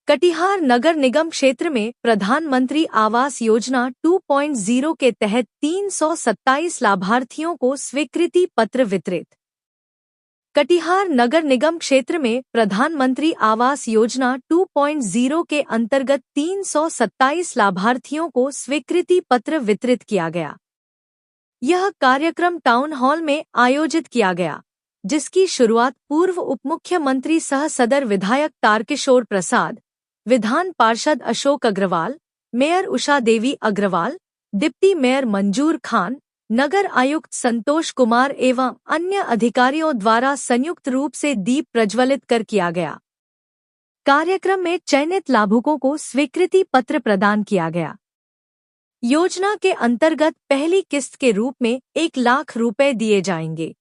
कटिहार नगर निगम क्षेत्र में प्रधानमंत्री आवास योजना 2.0 के तहत 327 लाभार्थियों को स्वीकृति पत्र वितरित। कटिहार नगर निगम क्षेत्र में प्रधानमंत्री आवास योजना 2.0 के अंतर्गत 327 लाभार्थियों को स्वीकृति पत्र वितरित किया गया। यह कार्यक्रम टाउन हॉल में आयोजित किया गया, जिसकी शुरुआत पूर्व उपमुख्यमंत्री सह सदर विधायक तारकिशोर प्रसाद, विधान पार्षद अशोक अग्रवाल, मेयर उषा देवी अग्रवाल, डिप्टी मेयर मंजूर खान, नगर आयुक्त संतोष कुमार एवं अन्य अधिकारियों द्वारा संयुक्त रूप से दीप प्रज्वलित कर किया गया। कार्यक्रम में चयनित लाभुकों को स्वीकृति पत्र प्रदान किया गया। योजना के अंतर्गत पहली किस्त के रूप में 1 लाख रुपए दिए जाएंगे।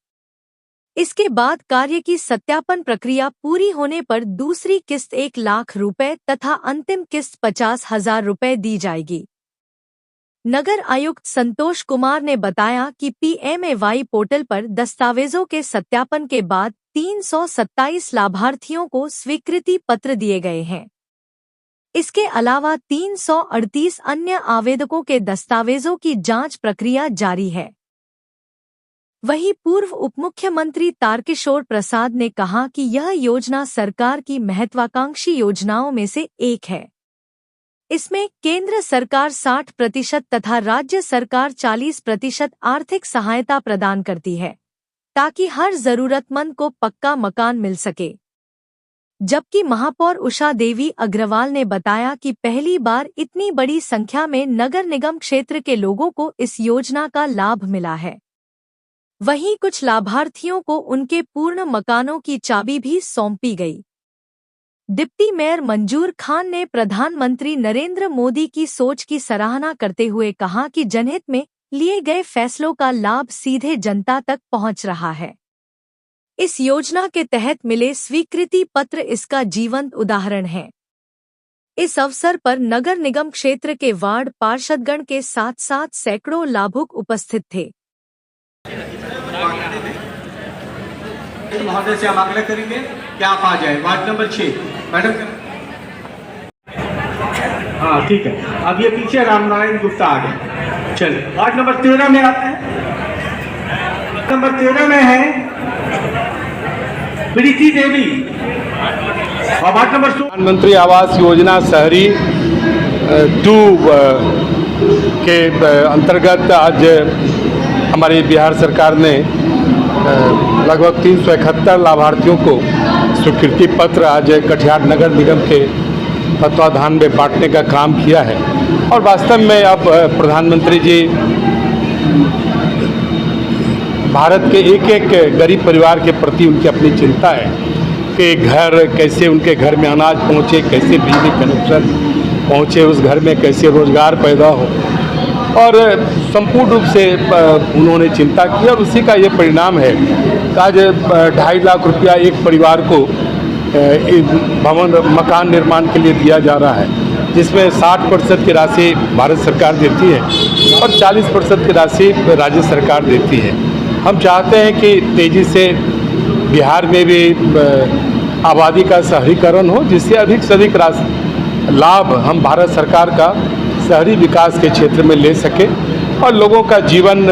इसके बाद कार्य की सत्यापन प्रक्रिया पूरी होने पर दूसरी किस्त 1 लाख रुपए तथा अंतिम किस्त 50,000 रुपए दी जाएगी। नगर आयुक्त संतोष कुमार ने बताया कि PMAY पोर्टल पर दस्तावेजों के सत्यापन के बाद 327 लाभार्थियों को स्वीकृति पत्र दिए गए हैं। इसके अलावा 338 अन्य आवेदकों के दस्तावेजों की जांच प्रक्रिया जारी है। वहीं पूर्व उपमुख्यमंत्री तारकिशोर प्रसाद ने कहा कि यह योजना सरकार की महत्वाकांक्षी योजनाओं में से एक है। इसमें केंद्र सरकार 60% तथा राज्य सरकार 40% आर्थिक सहायता प्रदान करती है, ताकि हर जरूरतमंद को पक्का मकान मिल सके। जबकि महापौर उषा देवी अग्रवाल ने बताया कि पहली बार इतनी बड़ी संख्या में नगर निगम क्षेत्र के लोगों को इस योजना का लाभ मिला है। वहीं कुछ लाभार्थियों को उनके पूर्ण मकानों की चाबी भी सौंपी गई। डिप्टी मेयर मंजूर खान ने प्रधानमंत्री नरेंद्र मोदी की सोच की सराहना करते हुए कहा कि जनहित में लिए गए फैसलों का लाभ सीधे जनता तक पहुंच रहा है। इस योजना के तहत मिले स्वीकृति पत्र इसका जीवंत उदाहरण है। इस अवसर पर नगर निगम क्षेत्र के वार्ड पार्षदगण के साथ साथ सैकड़ों लाभुक उपस्थित थे। महोदय से हम आग्रह करेंगे कि आप आ जाए। Ward number 6 madam. हाँ ठीक है, अब ये पीछे रामनारायण गुप्ता आ गए। चलिए वार्ड नंबर 13 में आते हैं। नंबर 13 में है प्रीति देवी और वार्ड नंबर 16। प्रधानमंत्री आवास योजना शहरी 2 के अंतर्गत आज हमारी बिहार सरकार ने लगभग 371 लाभार्थियों को स्वीकृति पत्र आज कटिहार नगर निगम के तत्वाधान में बांटने का काम किया है। और वास्तव में अब प्रधानमंत्री जी भारत के एक एक गरीब परिवार के प्रति उनकी अपनी चिंता है कि घर कैसे, उनके घर में अनाज पहुँचे, कैसे बिजली कनेक्शन पहुँचे, उस घर में कैसे रोजगार पैदा हो, और संपूर्ण रूप से उन्होंने चिंता की। और उसी का ये परिणाम है कि आज 2.5 लाख रुपया एक परिवार को मकान निर्माण के लिए दिया जा रहा है, जिसमें 60% की राशि भारत सरकार देती है और 40% की राशि राज्य सरकार देती है। हम चाहते हैं कि तेज़ी से बिहार में भी आबादी का शहरीकरण हो, जिससे अधिक से अधिक लाभ हम भारत सरकार का शहरी विकास के क्षेत्र में ले सके और लोगों का जीवन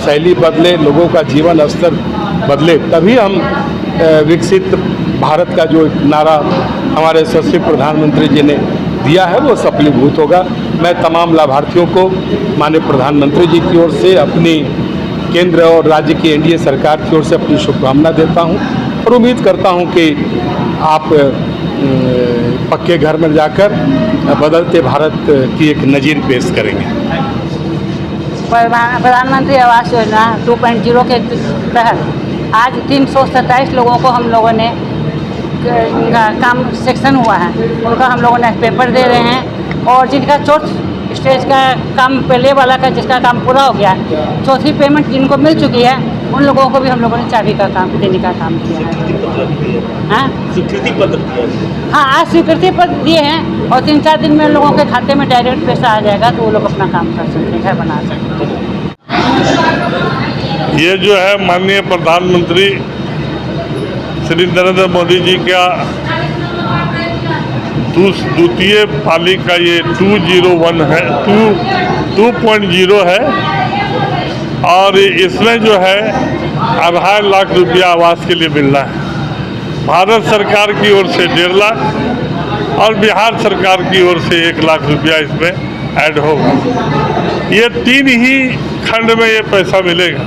शैली बदले, लोगों का जीवन स्तर बदले। तभी हम विकसित भारत का जो नारा हमारे यशस्वी प्रधानमंत्री जी ने दिया है वो सफलीभूत होगा। मैं तमाम लाभार्थियों को माननीय प्रधानमंत्री जी की ओर से, अपनी केंद्र और राज्य की एनडीए सरकार की ओर से अपनी शुभकामना देता हूं और उम्मीद करता हूं कि आप पक्के घर में जाकर बदलते भारत की एक नज़ीर पेश करेंगे। प्रधानमंत्री आवास योजना 2.0 के तहत आज 327 लोगों को हम लोगों ने काम सेक्शन हुआ है, उनका हम लोगों ने पेपर दे रहे हैं। और जिनका 4th स्टेज का काम, पहले वाला का जिसका काम पूरा हो गया, 4थी पेमेंट जिनको मिल चुकी है, उन लोगों को भी हम लोगों ने चाबी का काम देने का काम किया है। स्वीकृति पत्र? हाँ, आज स्वीकृति पत्र दिए हैं और 3-4 दिन में लोगों के खाते में डायरेक्ट पैसा आ जाएगा, तो वो लोग अपना काम कर सकते हैं, घर बना सकते हैं। ये जो है माननीय प्रधानमंत्री श्री नरेंद्र मोदी जी का द्वितीय पाली का ये 201 है 2.0 है और इसमें जो है 2.5 लाख रुपया आवास के लिए मिलना है। भारत सरकार की ओर से 1.5 लाख और बिहार सरकार की ओर से 1 लाख रुपया इसमें ऐड होगा। ये 3 ही खंड में ये पैसा मिलेगा।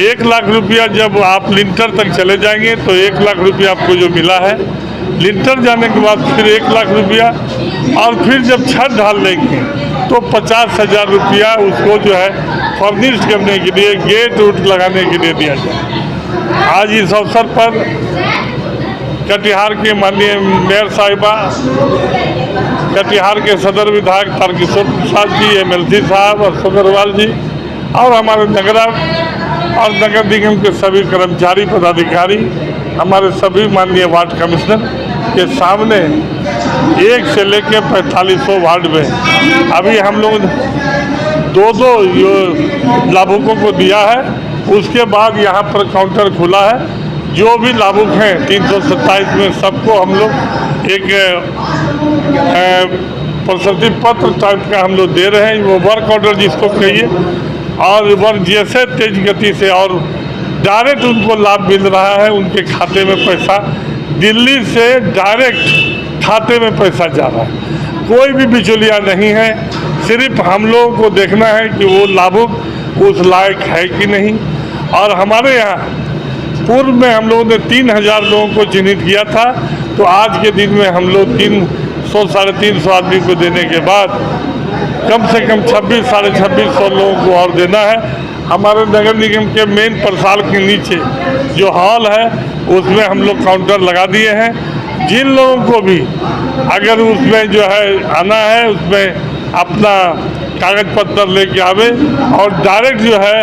1 लाख रुपया जब आप लिंटर तक चले जाएंगे तो 1 लाख रुपया आपको जो मिला है, लिंटर जाने के बाद फिर 1 लाख रुपया और फिर जब छत ढाल लेंगे तो 50,000 रुपया उसको जो है फर्निश करने के लिए, गेट उट लगाने के लिए दिया जाए। आज इस अवसर पर कटिहार के माननीय मेयर साहिबा, कटिहार के सदर विधायक तारकिशोर प्रसाद जी, MLC साहब अशोक अग्रवाल जी और हमारे नगर और नगर निगम के सभी कर्मचारी पदाधिकारी, हमारे सभी माननीय वार्ड कमिश्नर के सामने 1 से लेकर 4500 वार्ड में अभी हम लोग 2-2 लाभुकों को दिया है। उसके बाद यहाँ पर काउंटर खुला है। जो भी लाभुक हैं 327 में सबको हम लोग एक प्रशस्ति पत्र टाइप का हम लोग दे रहे हैं, वो वर्क ऑर्डर जिसको कहिए, और वर्क जैसे तेज गति से और डायरेक्ट उनको लाभ मिल रहा है। उनके खाते में पैसा दिल्ली से डायरेक्ट खाते में पैसा जा रहा है। कोई भी बिचौलिया नहीं है। सिर्फ हम लोगों को देखना है कि वो लाभुक उस लायक है कि नहीं। और हमारे यहाँ पूर्व में हम लोगों ने 3000 लोगों को चिन्हित किया था, तो आज के दिन में हम लोग 300 - 350 आदमी को देने के बाद कम से कम 26 - 2650 लोगों को और देना है। हमारे नगर निगम के मेन प्रसाल के नीचे जो हॉल है उसमें हम लोग काउंटर लगा दिए हैं। जिन लोगों को भी अगर उसमें जो है आना है, उसमें अपना कागज पत्र लेके आवे और डायरेक्ट जो है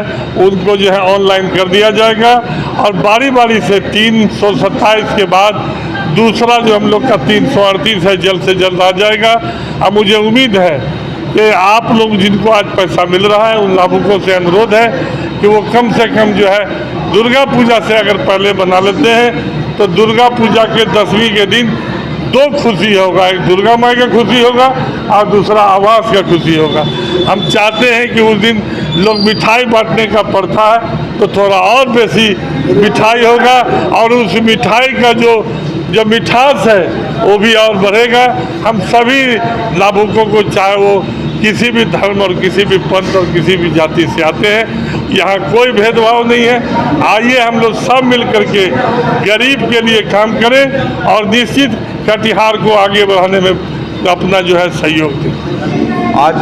उनको जो है ऑनलाइन कर दिया जाएगा। और बारी बारी से 327 के बाद दूसरा जो हम लोग का 338 है जल्द से जल्द आ जाएगा। अब मुझे उम्मीद है कि आप लोग जिनको आज पैसा मिल रहा है उन लाभुकों से अनुरोध है कि वो कम से कम जो है दुर्गा पूजा से अगर पहले बना लेते हैं तो दुर्गा पूजा के 10वीं के दिन 2 खुशी होगा, एक दुर्गा माई का खुशी होगा और दूसरा आवास का खुशी होगा। हम चाहते हैं कि उस दिन लोग मिठाई बांटने का प्रथा है तो थोड़ा और बेसी मिठाई होगा और उस मिठाई का जो मिठास है वो भी और बढ़ेगा। हम सभी लाभुकों को, चाहे वो किसी भी धर्म और किसी भी पंथ और किसी भी जाति से आते हैं, यहाँ कोई भेदभाव नहीं है। आइए हम लोग सब मिल करके गरीब के लिए काम करें और निश्चित कटिहार को आगे बढ़ाने में अपना जो है सहयोग दें। आज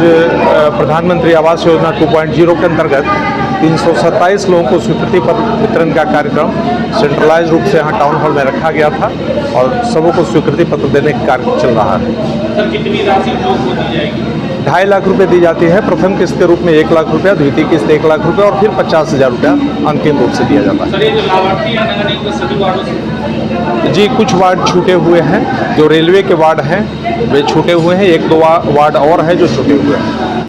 प्रधानमंत्री आवास योजना 2.0 के अंतर्गत 327 लोगों को स्वीकृति पत्र वितरण का कार्यक्रम सेंट्रलाइज रूप से यहाँ टाउन हॉल में रखा गया था और सबों को स्वीकृति पत्र देने का कार्य चल रहा है। सर, कितनी राशि लोगों को दी जाएगी? 2.5 लाख रुपए दी जाती है। प्रथम किस्त के रूप में 1 लाख रुपया, द्वितीय किस्त 1 लाख रुपया और फिर 50,000 रुपया अंतिम रूप से दिया जाता है। सर, ये जो लाभार्थी हैं नगर निगम के सभी वार्डों से? जी, कुछ वार्ड छूटे हुए हैं, जो रेलवे के वार्ड हैं वे छूटे हुए हैं। 1-2 वार्ड और हैं जो छूटे हुए हैं।